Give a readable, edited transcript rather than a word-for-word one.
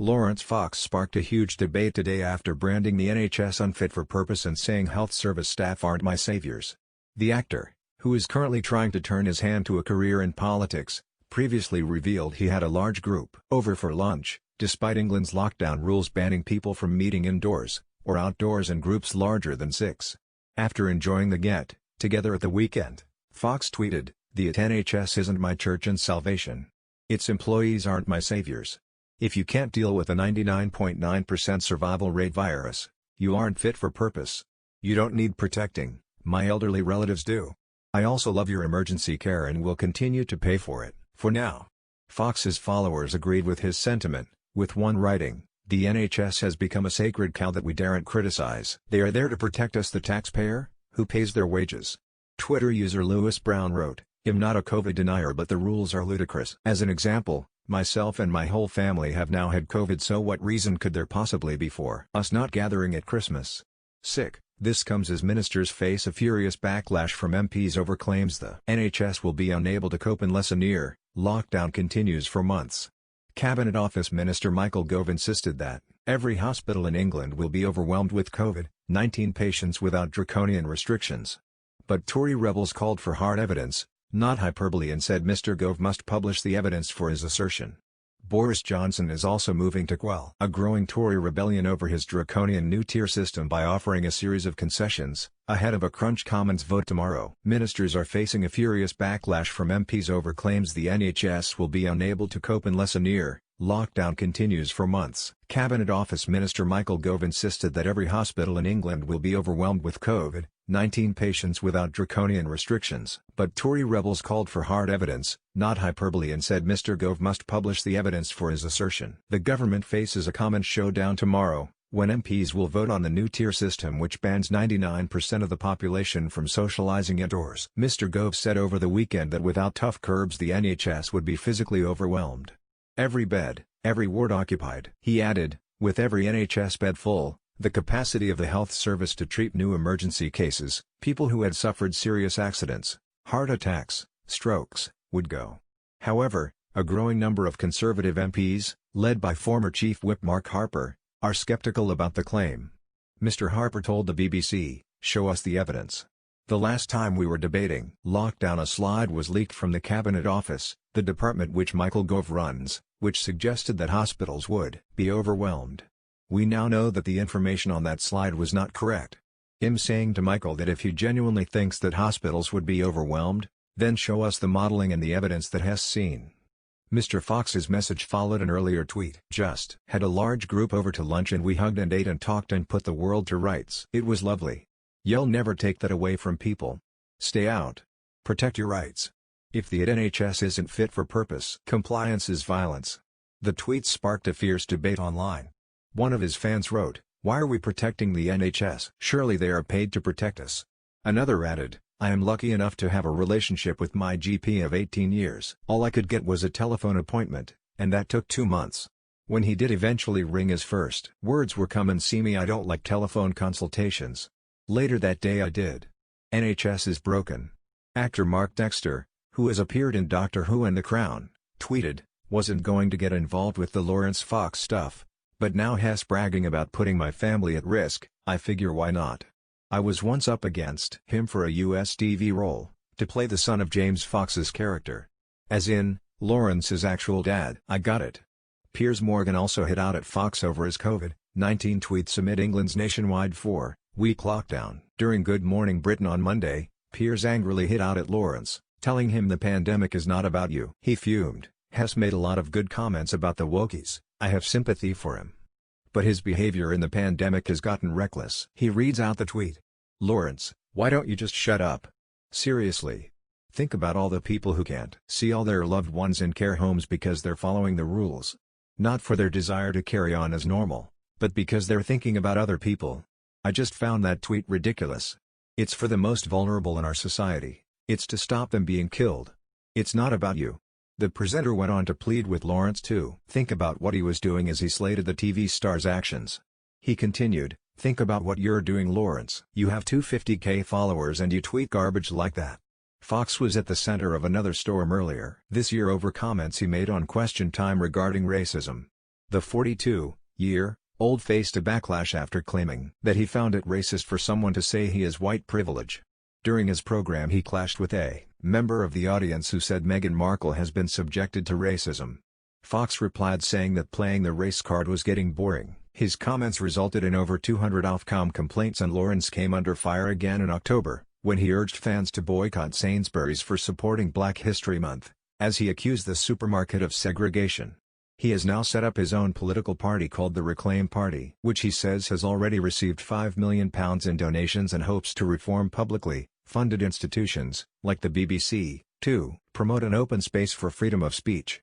Laurence Fox sparked a huge debate today after branding the NHS unfit for purpose and saying health service staff aren't my saviors. The actor, who is currently trying to turn his hand to a career in politics, previously revealed he had a large group over for lunch, despite England's lockdown rules banning people from meeting indoors or outdoors in groups larger than 6. After enjoying the get-together at the weekend, Fox tweeted, "The NHS isn't my church and salvation. Its employees aren't my saviors. If you can't deal with a 99.9% survival rate virus, you aren't fit for purpose. You don't need protecting, my elderly relatives do. I also love your emergency care and will continue to pay for it, for now." Fox's followers agreed with his sentiment, with one writing, "The NHS has become a sacred cow that we daren't criticize. They are there to protect us, the taxpayer, who pays their wages." Twitter user Lewis Brown wrote, "I'm not a COVID denier, but the rules are ludicrous. As an example, myself and my whole family have now had COVID, so what reason could there possibly be for us not gathering at Christmas?" Sick. This comes as ministers face a furious backlash from MPs over claims the NHS will be unable to cope unless a near lockdown continues for months. Cabinet Office Minister Michael Gove insisted that every hospital in England will be overwhelmed with COVID-19 patients without draconian restrictions. But Tory rebels called for hard evidence, not hyperbole, and said Mr. Gove must publish the evidence for his assertion. Boris Johnson is also moving to quell a growing Tory rebellion over his draconian new tier system by offering a series of concessions, ahead of a Crunch Commons vote tomorrow. Ministers are facing a furious backlash from MPs over claims the NHS will be unable to cope unless a near lockdown continues for months. Cabinet Office Minister Michael Gove insisted that every hospital in England will be overwhelmed with COVID-19 patients without draconian restrictions. But Tory rebels called for hard evidence, not hyperbole, and said Mr. Gove must publish the evidence for his assertion. The government faces a comment showdown tomorrow, when MPs will vote on the new tier system which bans 99% of the population from socialising indoors. Mr. Gove said over the weekend that without tough curbs the NHS would be physically overwhelmed. Every bed, every ward occupied. He added, with every NHS bed full, the capacity of the health service to treat new emergency cases, people who had suffered serious accidents, heart attacks, strokes, would go. However, a growing number of Conservative MPs, led by former Chief Whip Mark Harper, are sceptical about the claim. Mr. Harper told the BBC, "Show us the evidence. The last time we were debating lockdown, a slide was leaked from the Cabinet Office, the department which Michael Gove runs, which suggested that hospitals would be overwhelmed. We now know that the information on that slide was not correct." Him saying to Michael that if he genuinely thinks that hospitals would be overwhelmed, then show us the modelling and the evidence that has seen. Mr. Fox's message followed an earlier tweet. "Just had a large group over to lunch and we hugged and ate and talked and put the world to rights. It was lovely. You'll never take that away from people. Stay out. Protect your rights. If the NHS isn't fit for purpose, compliance is violence." The tweet sparked a fierce debate online. One of his fans wrote, "Why are we protecting the NHS? Surely they are paid to protect us." Another added, "I am lucky enough to have a relationship with my GP of 18 years. All I could get was a telephone appointment, and that took 2 months. When he did eventually ring his first words were 'Come and see me, I don't like telephone consultations.' Later that day I did. NHS is broken." Actor Mark Dexter, who has appeared in Doctor Who and The Crown, tweeted, "Wasn't going to get involved with the Laurence Fox stuff, but now Hess bragging about putting my family at risk, I figure why not. I was once up against him for a US TV role, to play the son of James Fox's character. As in, Laurence's actual dad. I got it." Piers Morgan also hit out at Fox over his COVID-19 tweets amid England's nationwide 4-week lockdown. During Good Morning Britain on Monday, Piers angrily hit out at Laurence, telling him the pandemic is not about you. He fumed, "Hess made a lot of good comments about the wokies, I have sympathy for him. But his behavior in the pandemic has gotten reckless." He reads out the tweet. "Laurence, why don't you just shut up? Seriously. Think about all the people who can't see all their loved ones in care homes because they're following the rules. Not for their desire to carry on as normal, but because they're thinking about other people. I just found that tweet ridiculous. It's for the most vulnerable in our society. It's to stop them being killed. It's not about you." The presenter went on to plead with Laurence to think about what he was doing as he slated the TV star's actions. He continued, "Think about what you're doing, Laurence. You have 250K followers and you tweet garbage like that." Fox was at the center of another storm earlier this year over comments he made on Question Time regarding racism. The 42-year-old faced a backlash after claiming that he found it racist for someone to say he is white privilege. During his program he clashed with a member of the audience who said Meghan Markle has been subjected to racism. Fox replied saying that playing the race card was getting boring. His comments resulted in over 200 Ofcom complaints, and Laurence came under fire again in October, when he urged fans to boycott Sainsbury's for supporting Black History Month, as he accused the supermarket of segregation. He has now set up his own political party called the Reclaim Party, which he says has already received £5 million in donations and hopes to reform publicly funded institutions, like the BBC, to promote an open space for freedom of speech.